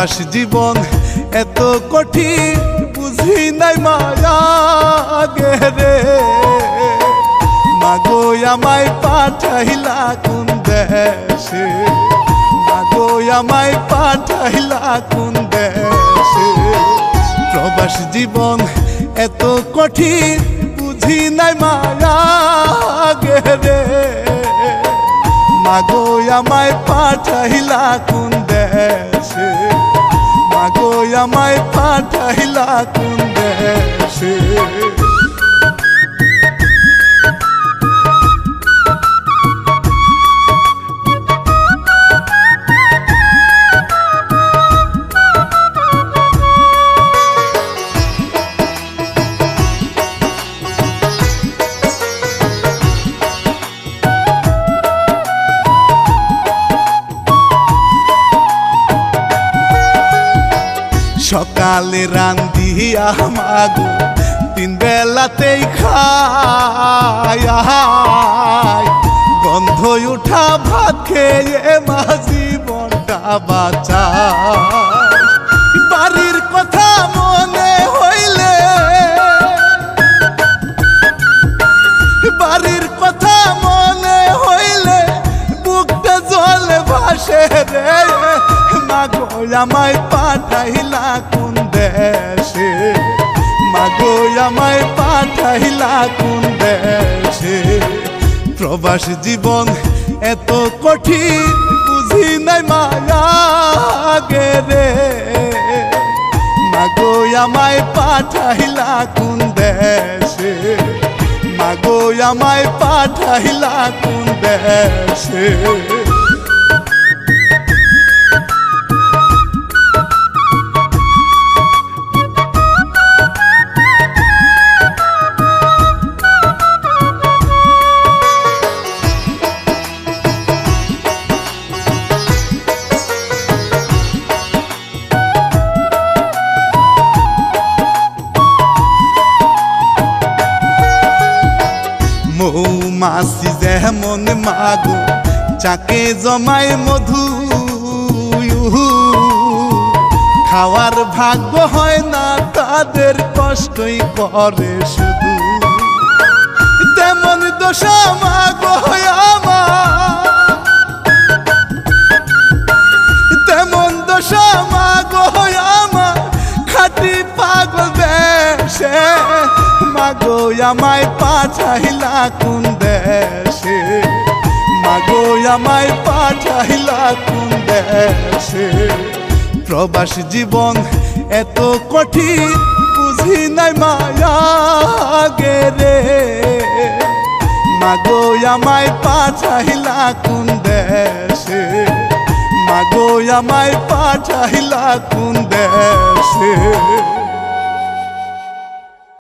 প্রবাস জীবন এত কঠিন বুঝি নাই মায়া গে মাগো আমায় পাঠাইলা কোন দেশে মাগো আমায় পাঠাইলা কোন দেশে প্রবাস জীবন এত কঠিন বুঝি নাই মায়া গে মাগো আমায় পাঠাইলা কোন দেশে মাগো আমায় পাঠাইলা কোন দেশে সকালে রান্ধিয়া মাগো তিন বেলাতেই খায় গন্ধ উঠা ভাত খেয়ে মা জীবনটা বাঁচায় বাড়ির কথা মনে হইলে বাড়ির কথা মনে হইলে বুকটা জলে ভাসে রে মাগো আমায় পাঠাইলা কোন দেশে মাগো আমায় পাঠাইলা কোন দেশে প্রবাস জীবন এত কঠিন বুঝি নাই মায়া গে মাগো আমায় পাঠাইলা কোন দেশে মাগো আমায় পাঠাইলা কোন দেশে মৌমাছি যেমন মাগো চাকে জমায় মধু খাওয়ার ভাগ্য হয় না তাদের কষ্টই করে শুধু তেমন দশা মাগো আমার তেমন দশা মাগো আমার খাটি পাগল দেশে মাগো আমায় পাঠাইলা কোন দেশে মাগো আমায় পাঠাইলা কোন দেশে প্রবাস জীবন এত কঠিন বুঝি নাই মায়া গে মাগো আমায় পাঠাইলা কোন দেশে মাগো আমায় পাঠাইলা কোন দেশে